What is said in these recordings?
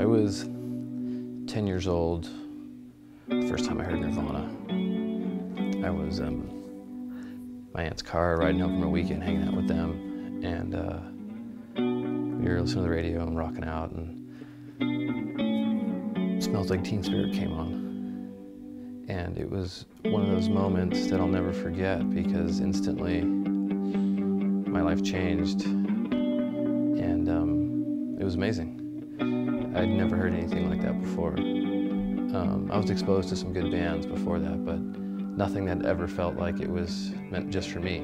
I was 10 years old the first time I heard Nirvana. I was in my aunt's car riding home from a weekend, hanging out with them, and we were listening to the radio and rocking out, and Smells Like Teen Spirit came on. And it was one of those moments that I'll never forget, because instantly my life changed, and it was amazing. I'd never heard anything like that before. I was exposed to some good bands before that, but nothing that ever felt like it was meant just for me.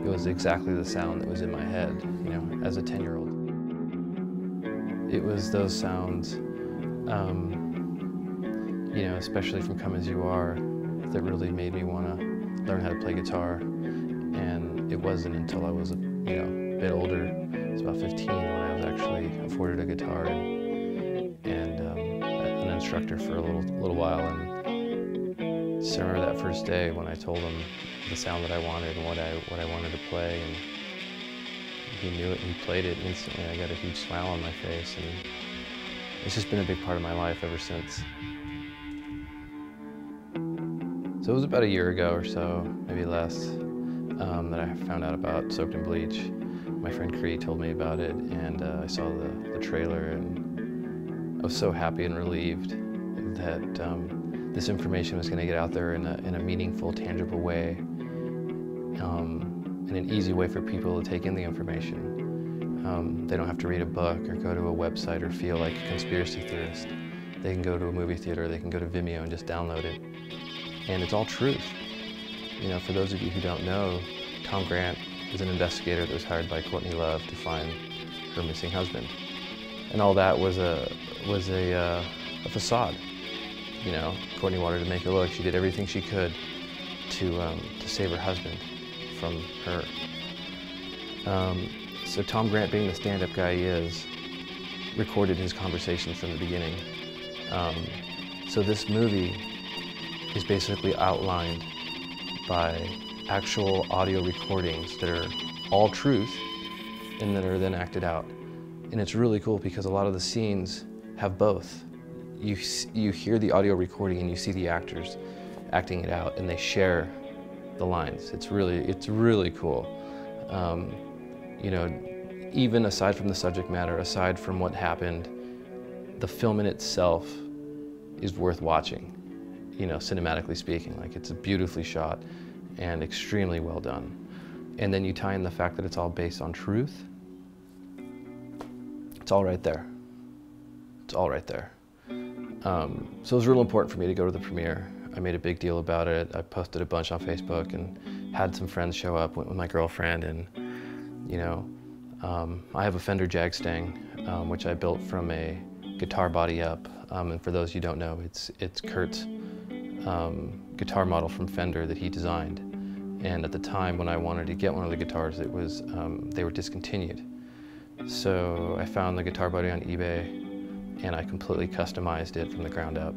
It was exactly the sound that was in my head, you know, as a 10-year-old. It was those sounds, you know, especially from Come As You Are, that really made me want to learn how to play guitar. And it wasn't until I was, you know, a bit older, I was about 15, when I was actually afforded a guitar and an instructor for a little while. And just remember that first day when I told him the sound that I wanted and what I wanted to play, and he knew it and he played it instantly. I got a huge smile on my face, and it's just been a big part of my life ever since. So it was about a year ago or so, maybe less, that I found out about Soaked in Bleach. My friend Cree told me about it, and I saw the trailer, and I was so happy and relieved that this information was going to get out there in a meaningful, tangible way, and an easy way for people to take in the information. They don't have to read a book or go to a website or feel like a conspiracy theorist. They can go to a movie theater, they can go to Vimeo and just download it. And it's all truth. You know, for those of you who don't know, Tom Grant is an investigator that was hired by Courtney Love to find her missing husband. And all that was a facade. You know, Courtney wanted to make it look, she did everything she could to save her husband from her. So Tom Grant, being the stand-up guy he is, recorded his conversations from the beginning. So this movie is basically outlined by actual audio recordings that are all truth and that are then acted out. And it's really cool because a lot of the scenes have both. You hear the audio recording and you see the actors acting it out, and they share the lines. It's really cool. You know, even aside from the subject matter, aside from what happened, the film in itself is worth watching. You know, cinematically speaking, like, it's beautifully shot and extremely well done. And then you tie in the fact that it's all based on truth. It's all right there. It's all right there. So it was real important for me to go to the premiere. I made a big deal about it. I posted a bunch on Facebook and had some friends show up, went with my girlfriend, and, you know, I have a Fender Jag-Stang, which I built from a guitar body up. And for those you don't know, it's Kurt's guitar model from Fender that he designed. And at the time when I wanted to get one of the guitars, it was they were discontinued. So I found the guitar body on eBay, and I completely customized it from the ground up.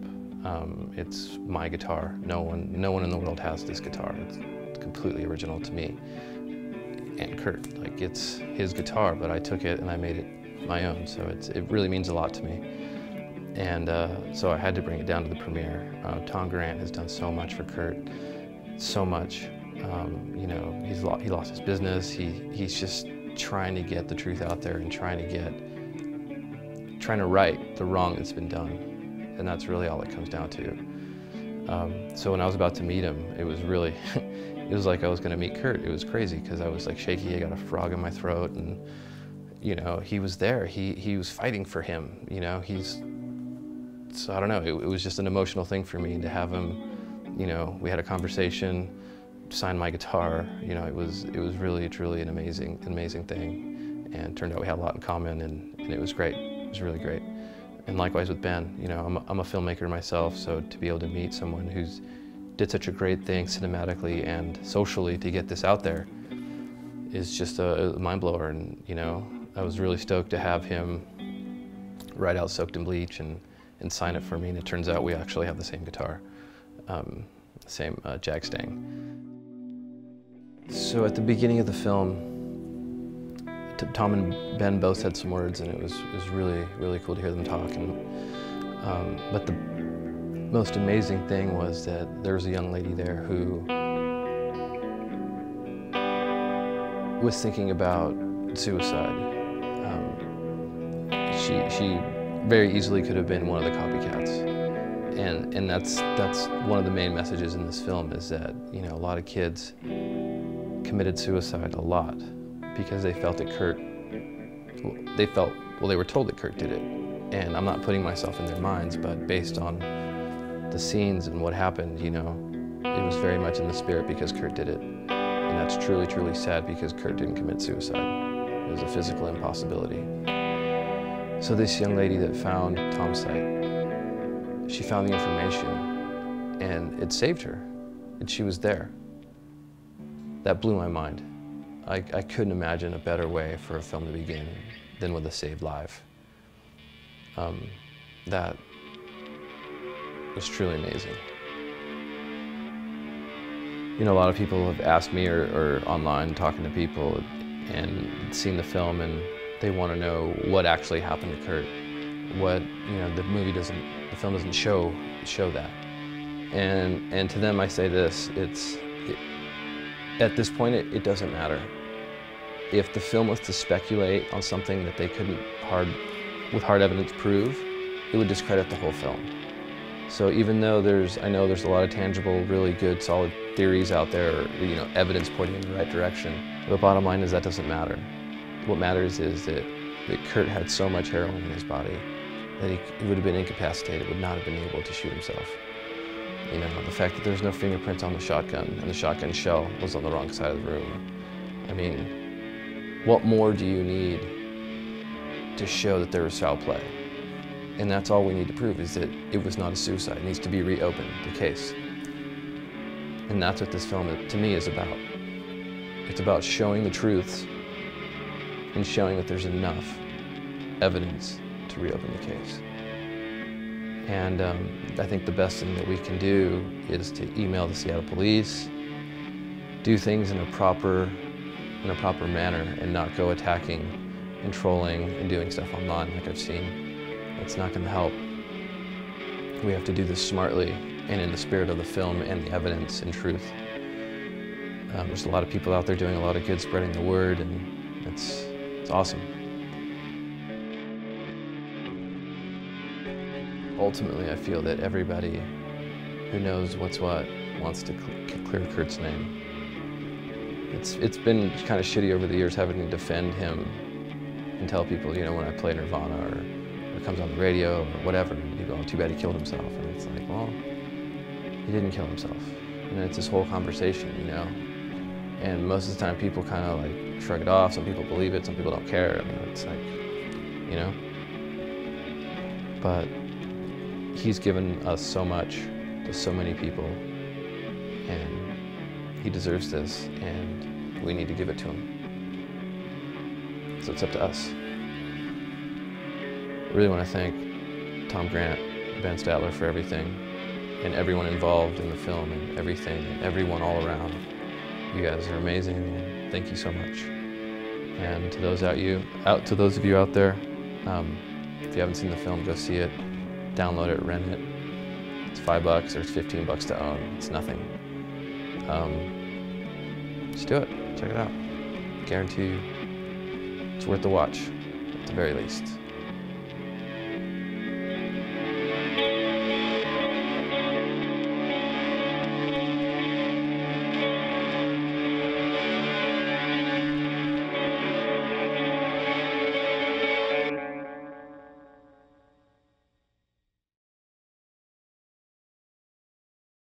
It's my guitar. No one in the world has this guitar. It's completely original to me and Kurt. Like, it's his guitar, but I took it and I made it my own. So it really means a lot to me. And so I had to bring it down to the premiere. Tom Grant has done so much for Kurt, so much. You know, he lost his business. He's just trying to get the truth out there and trying to right the wrong that's been done. And that's really all it comes down to. So when I was about to meet him, it was really, it was like I was gonna meet Kurt. It was crazy because I was like shaky, I got a frog in my throat, and, you know, he was there. He was fighting for him, you know. So I don't know, it was just an emotional thing for me to have him, you know, we had a conversation, signed my guitar, you know, it was really, truly an amazing thing. And turned out we had a lot in common, and it was great. It was really great. And likewise with Ben, you know, I'm a filmmaker myself, so to be able to meet someone who's did such a great thing cinematically and socially to get this out there is just a mind blower. And, you know, I was really stoked to have him write out Soaked in Bleach and sign it for me, and it turns out we actually have the same guitar, same Jag-Stang. So at the beginning of the film, Tom and Ben both said some words, and it was really, really cool to hear them talk. But the most amazing thing was that there was a young lady there who was thinking about suicide. She very easily could have been one of the copycats, and that's one of the main messages in this film, is that, you know, a lot of kids committed suicide a lot because they felt that they were told that Kurt did it. And I'm not putting myself in their minds, but based on the scenes and what happened, you know, it was very much in the spirit because Kurt did it. And that's truly, truly sad, because Kurt didn't commit suicide. It was a physical impossibility. So this young lady that found Tom's site, she found the information and it saved her, and she was there. That blew my mind. I couldn't imagine a better way for a film to begin than with a saved life. That was truly amazing. You know, a lot of people have asked me or online talking to people and seen the film, and they want to know what actually happened to Kurt. What, you know, the film doesn't show that. And to them I say this, at this point it doesn't matter. If the film was to speculate on something that they couldn't with hard evidence prove, it would discredit the whole film. So even though I know there's a lot of tangible, really good, solid theories out there, or, you know, evidence pointing in the right direction, the bottom line is that doesn't matter. What matters is that Kurt had so much heroin in his body that he would have been incapacitated, would not have been able to shoot himself. You know, the fact that there's no fingerprints on the shotgun, and the shotgun shell was on the wrong side of the room. I mean, what more do you need to show that there was foul play? And that's all we need to prove, is that it was not a suicide. It needs to be reopened, the case. And that's what this film, to me, is about. It's about showing the truths and showing that there's enough evidence to reopen the case. And I think the best thing that we can do is to email the Seattle police, do things in a proper manner, and not go attacking and trolling and doing stuff online like I've seen. It's not going to help. We have to do this smartly and in the spirit of the film and the evidence and truth. There's a lot of people out there doing a lot of good, spreading the word, and it's awesome. Ultimately, I feel that everybody who knows what's what wants to clear Kurt's name. It's been kind of shitty over the years having to defend him and tell people, you know, when I play Nirvana or it comes on the radio or whatever, you go, oh, too bad he killed himself. And it's like, well, he didn't kill himself. And it's this whole conversation, you know. And most of the time people kind of like shrug it off. Some people believe it, some people don't care. I mean, it's like, you know. But he's given us so much to so many people, and he deserves this, and we need to give it to him. So it's up to us. I really want to thank Tom Grant, Ben Statler for everything, and everyone involved in the film, and everything, and everyone all around. You guys are amazing, and thank you so much. And to those of you out there, if you haven't seen the film, go see it, download it, rent it. It's $5 or it's $15 to own. It's nothing. Just do it. Check it out. Guarantee you, it's worth the watch, at the very least.